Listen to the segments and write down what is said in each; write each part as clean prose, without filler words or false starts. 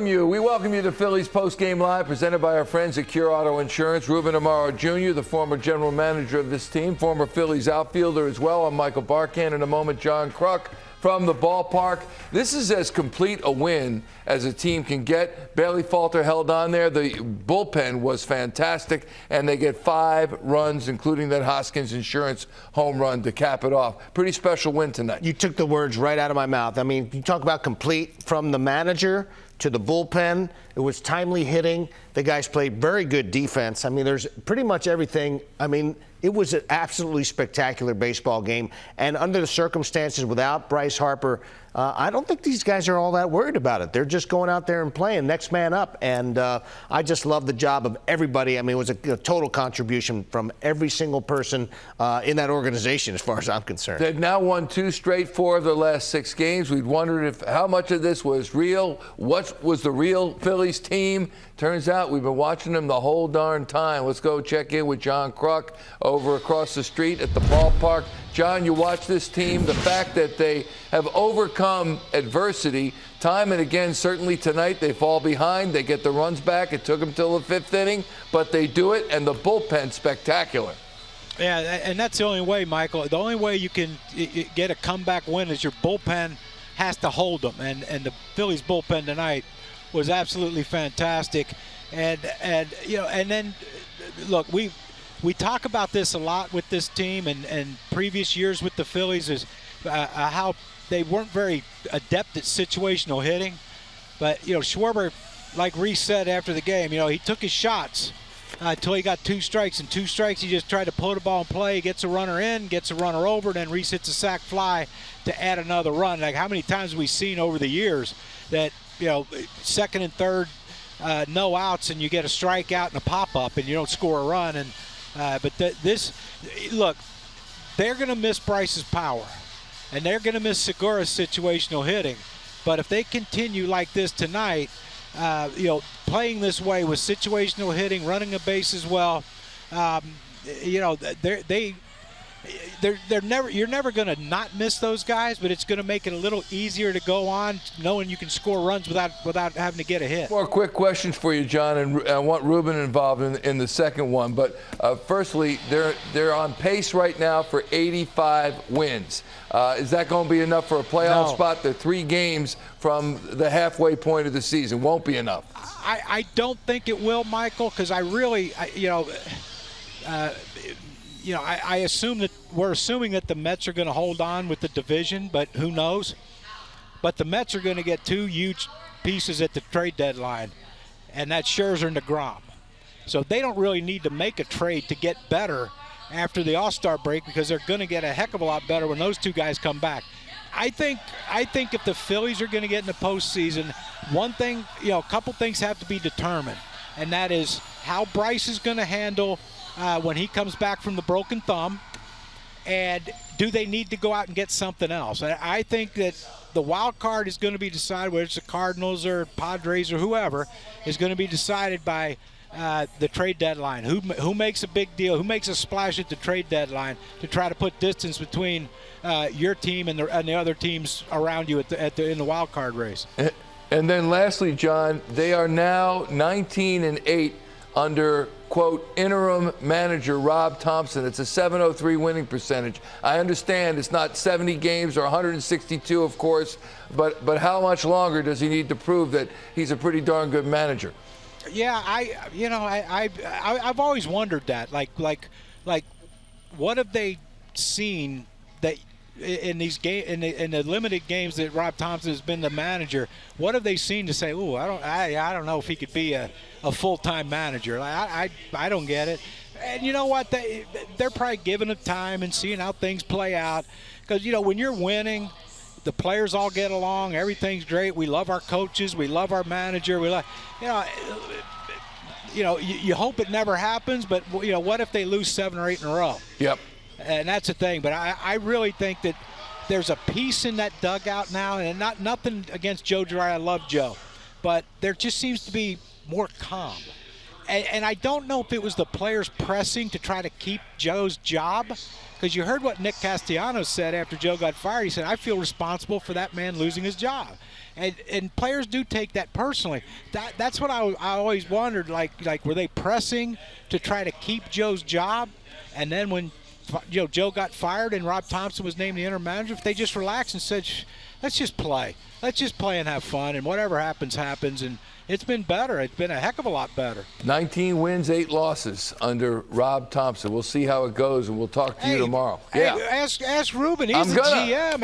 welcome you to Phillies Postgame Live, presented by our friends at Cure Auto Insurance. Ruben Amaro Jr., the former general manager of this team, former Phillies outfielder as well. I'm Michael Barkann. In a moment, John Kruk from the ballpark. This is as complete a win as a team can get. Bailey Falter held on there. The bullpen was fantastic, and they get 5 runs, including that Hoskins insurance home run to cap it off. Pretty special win tonight. You took the words right out of my mouth. I mean, you talk about complete from the manager to the bullpen. It was timely hitting. The guys played very good defense. I mean, there's pretty much everything. I mean, it was an absolutely spectacular baseball game. And under the circumstances, without Bryce Harper, I don't think these guys are all that worried about it. They're just going out there and playing next man up. And I just love the job of everybody. I mean, it was a total contribution from every single person in that organization, as far as I'm concerned. They've now won 2 straight, 4 of the last 6 games. We'd wondered how much of this was real. What was the real Phillies team? Turns out we've been watching them the whole darn time. Let's go check in with John Kruk over across the street at the ballpark. John, you watch this team. The fact that they have overcome adversity time and again, certainly tonight, they fall behind. They get the runs back. It took them till the 5th inning, but they do it, and the bullpen spectacular. Yeah, and that's the only way, Michael. The only way you can get a comeback win is your bullpen has to hold them, and the Phillies bullpen tonight was absolutely fantastic. And you know, and then look, we talk about this a lot with this team and previous years with the Phillies is how they weren't very adept at situational hitting. But, you know, Schwarber, like Reese said after the game, you know, he took his shots until he got 2 strikes. And 2 strikes, he just tried to put a ball in play, gets a runner in, gets a runner over, and then Reese hits a sac fly to add another run. Like, how many times have we seen over the years that, you know, 2nd and 3rd, no outs, and you get a strikeout and a pop-up, and you don't score a run. And look, they're going to miss Bryce's power, and they're going to miss Segura's situational hitting. But if they continue like this tonight, you know, playing this way with situational hitting, running a base as well, you know, you're never going to not miss those guys, but it's going to make it a little easier to go on knowing you can score runs without having to get a hit. More quick questions for you, John, and I want Ruben involved in the second one. But firstly, they're on pace right now for 85 wins. Is that going to be enough for a playoff spot? They're 3 games from the halfway point of the season. Won't be enough. I don't think it will, Michael, because I assume that we're assuming that the Mets are going to hold on with the division, but who knows? But the Mets are going to get 2 huge pieces at the trade deadline, and that's Scherzer and DeGrom. So they don't really need to make a trade to get better after the All-Star break, because they're going to get a heck of a lot better when those 2 guys come back. I think if the Phillies are going to get in the postseason, one thing, you know, a couple things have to be determined, and that is how Bryce is going to handle when he comes back from the broken thumb, and do they need to go out and get something else? I think that the wild card is going to be decided, whether it's the Cardinals or Padres or whoever, is going to be decided by the trade deadline. Who makes a big deal? Who makes a splash at the trade deadline to try to put distance between your team and the other teams around you in the wild card race? And then lastly, John, they are now 19-8 under, quote, interim manager Rob Thomson. It's a .703 winning percentage. I understand it's not 70 games or 162, of course, but how much longer does he need to prove that he's a pretty darn good manager? Yeah, I've always wondered that. Like, what have they seen that in these in the limited games that Rob Thomson has been the manager? What have they seen to say, "Ooh, I don't know if he could be a full-time manager"? I don't get it. And you know what? They're probably giving it time and seeing how things play out. Because, you know, when you're winning, the players all get along. Everything's great. We love our coaches. We love our manager. We love, you hope it never happens. But, you know, what if they lose 7 or 8 in a row? Yep. And that's the thing. But I really think that there's a piece in that dugout now, and nothing against Joe Girardi. I love Joe. But there just seems to be more calm. And I don't know if it was the players pressing to try to keep Joe's job, because you heard what Nick Castellanos said after Joe got fired. He said, I feel responsible for that man losing his job. And players do take that personally. That's what I always wondered, like were they pressing to try to keep Joe's job? And then when Joe got fired and Rob Thomson was named the interim manager, if they just relaxed and said, let's just play. Let's just play and have fun, and whatever happens, happens. And it's been better. It's been a heck of a lot better. 19 wins, 8 losses under Rob Thompson. We'll see how it goes, and we'll talk to you tomorrow. Hey, ask Ruben. He's the GM.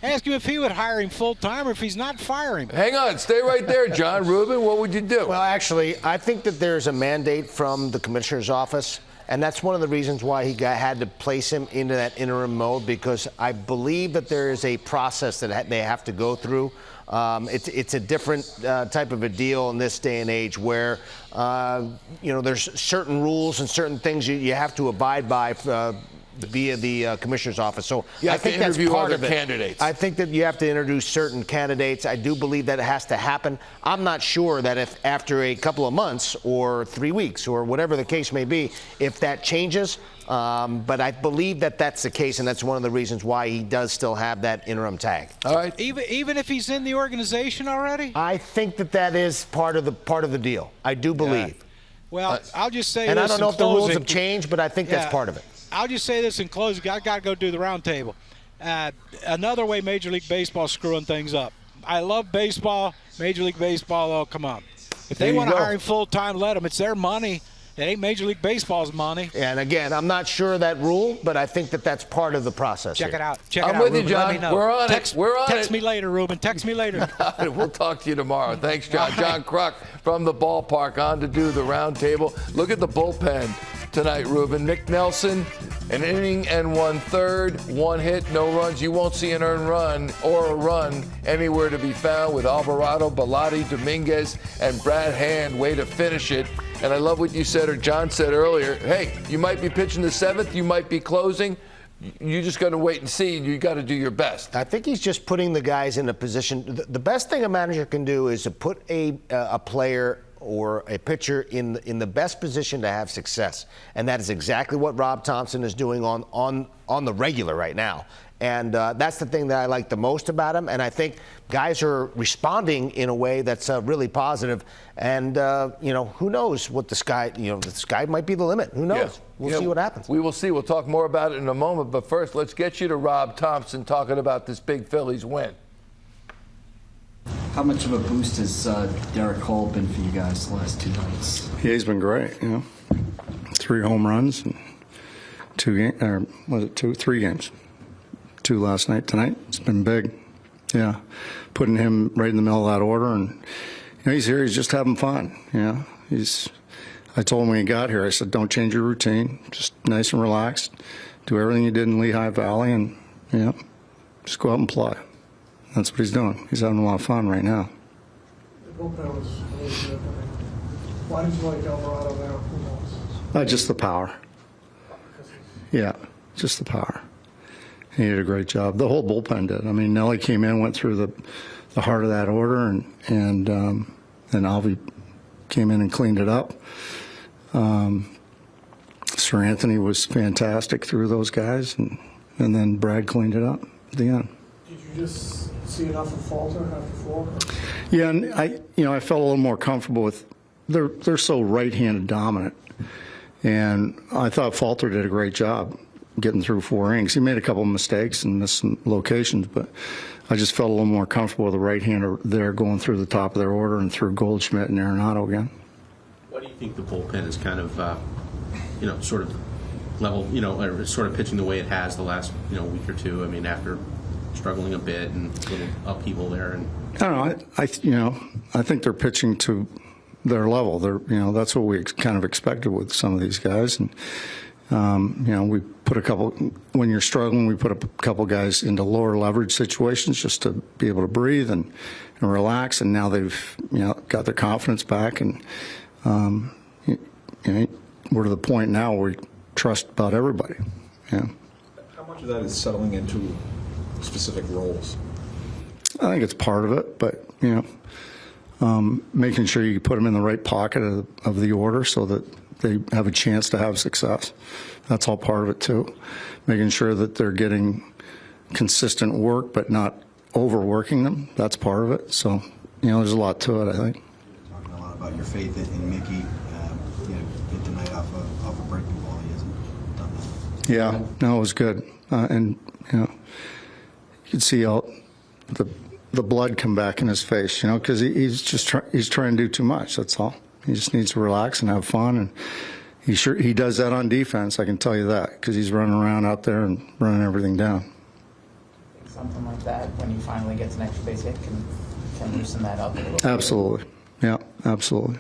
Ask him if he would hire him full-time, or if he's not, fire him. Hang on. Stay right there, John. Ruben, what would you do? Well, actually, I think that there's a mandate from the commissioner's office, and that's one of the reasons why he had to place him into that interim mode, because I believe that there is a process that they have to go through. It's a different type of a deal in this day and age where, there's certain rules and certain things you have to abide by via the commissioner's office. So I think that's part of it. Candidates. I think that you have to introduce certain candidates. I do believe that it has to happen. I'm not sure that if after a couple of months or 3 weeks or whatever the case may be, if that changes. But I believe that that's the case, and that's one of the reasons why he does still have that interim tag. All right. Even if he's in the organization already? I think that is part of the deal. I do believe. Well, I'll just say and this I don't know if closing. the rules have changed, but I think that's part of it. I'll just say this in closing. I got to go do the round table. Another way Major League Baseball is screwing things up. I love baseball. Major League Baseball, oh, come on. If they want to hire him full-time, let them. It's their money. It ain't Major League Baseball's money. And again, I'm not sure of that rule, but I think that that's part of the process. Check it out. I'm with you, John. Let me know. We're on it. We're on it. Text me later, Ruben. Text me later. We'll talk to you tomorrow. Thanks, John. John Kruk from the ballpark on to do the round table. Look at the bullpen tonight, Ruben. Nick Nelson, an inning and 1/3, 1 hit, no runs. You won't see an earned run or a run anywhere to be found with Alvarado, Bellotti, Dominguez, and Brad Hand. Way to finish it. And I love what you said, or John said earlier. Hey, you might be pitching the 7th, you might be closing. You just got to wait and see, and you got to do your best. I think he's just putting the guys in a position. The best thing a manager can do is to put a player or a pitcher in the best position to have success, and that is exactly what Rob Thomson is doing on the regular right now. And that's the thing that I like the most about him. And I think guys are responding in a way that's really positive. And, who knows what the sky, the sky might be the limit. Who knows? Yeah. We'll see what happens. We will see. We'll talk more about it in a moment. But first, let's get you to Rob Thomson talking about this big Phillies win. How much of a boost has Derek Cole been for you guys the last 2 nights? Yeah, he's been great. 3 home runs and 3 games. 2 last night, tonight. It's been big. Yeah, putting him right in the middle of that order, and he's here. He's just having fun. I told him when he got here, I said, don't change your routine. Just nice and relaxed. Do everything you did in Lehigh Valley, and just go out and play. That's what he's doing. He's having a lot of fun right now. The bullpen was really good. Why did you like Alvarado there? Who knows? Just the power. Yeah, just the power. He did a great job. The whole bullpen did. I mean, Nelly came in, went through the heart of that order, and Alvy came in and cleaned it up. Sir Anthony was fantastic through those guys, and then Brad cleaned it up at the end. Did you just see enough of Falter after 4? Yeah, and I felt a little more comfortable with. They're so right-handed dominant, and I thought Falter did a great job getting through 4 innings. He made a couple of mistakes and missed some locations, but I just felt a little more comfortable with the right-hander there going through the top of their order and through Goldschmidt and Arenado again. Why do you think the bullpen is kind of, sort of level, or sort of pitching the way it has the last, week or two? I mean, after struggling a bit and a little upheaval there. And I don't know. I think they're pitching to their level. That's what we kind of expected with some of these guys. And we put a couple, when you're struggling, we put a couple guys into lower leverage situations just to be able to breathe and relax. And now they've, got their confidence back. And, we're to the point now where we trust about everybody. Yeah. How much of that is settling into specific roles? I think it's part of it, but, making sure you put them in the right pocket of the order so that they have a chance to have success. That's all part of it too. Making sure that they're getting consistent work, but not overworking them. That's part of it. So, there's a lot to it, I think. Talking a lot about your faith in Mickey. Get tonight off a breaking ball. He hasn't done that. Yeah, no, it was good. And, you could see all the blood come back in his face, because he's trying to do too much. That's all. He just needs to relax and have fun. And he does that on defense, I can tell you that, because he's running around out there and running everything down. Something like that, when he finally gets an extra base hit, can loosen that up a little bit. Absolutely. Yeah, absolutely.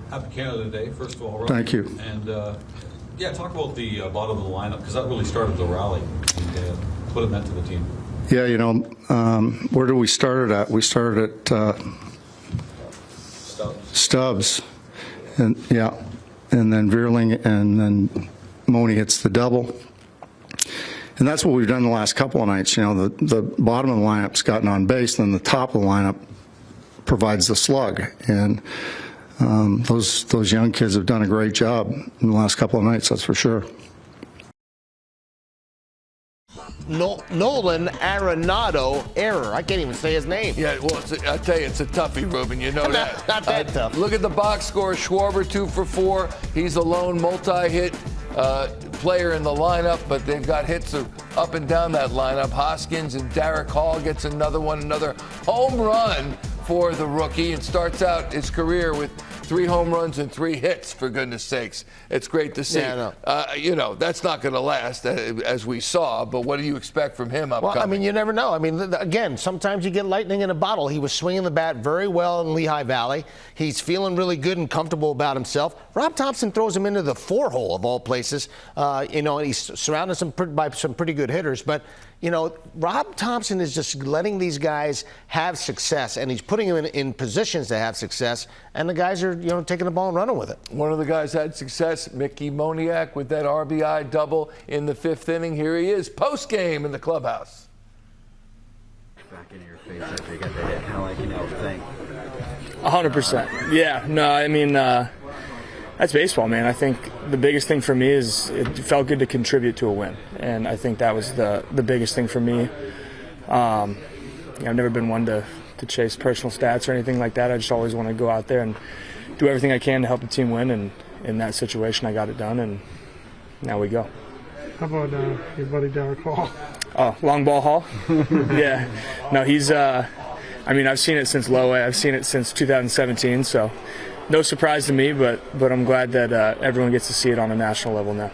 Happy Canada Day, first of all. Ruben. Thank you. And talk about the bottom of the lineup, because that really started the rally and what it meant to the team. Yeah, where did we start at? We started at Stubbs. And then Veerling, and then Moni hits the double. And that's what we've done the last couple of nights. The bottom of the lineup's gotten on base, and then the top of the lineup provides the slug. And those young kids have done a great job in the last couple of nights, that's for sure. Nolan Arenado error. I can't even say his name. Yeah, well, I tell you, it's a toughie, Ruben. You know that. Not that tough. Look at the box score. Schwarber 2 for 4. He's the lone multi-hit player in the lineup, but they've got hits up and down that lineup. Hoskins and Derek Hall gets another home run for the rookie, and starts out his career with 3 home runs and 3 hits, for goodness sakes. It's great to see. Yeah, I know. That's not going to last, as we saw, but what do you expect from him upcoming? Well, you never know. Again, sometimes you get lightning in a bottle. He was swinging the bat very well in Lehigh Valley. He's feeling really good and comfortable about himself. Rob Thomson throws him into the 4-hole of all places. He's surrounded by some pretty good hitters, but Rob Thomson is just letting these guys have success, and he's putting them in positions to have success, and the guys are, taking the ball and running with it. One of the guys had success, Mickey Moniak, with that RBI double in the 5th inning. Here he is, post-game in the clubhouse. Back into your face after you got the hit. Kind of like, thing. 100%. Yeah, no, that's baseball, man. I think the biggest thing for me is it felt good to contribute to a win, and I think that was the biggest thing for me. I've never been one to chase personal stats or anything like that. I just always want to go out there and do everything I can to help the team win, and in that situation I got it done, and now we go. How about your buddy Derek Hall? Oh, long ball Hall? Yeah. No, he's I've seen it since low A. I've seen it since 2017, so no surprise to me, but I'm glad that everyone gets to see it on a national level now.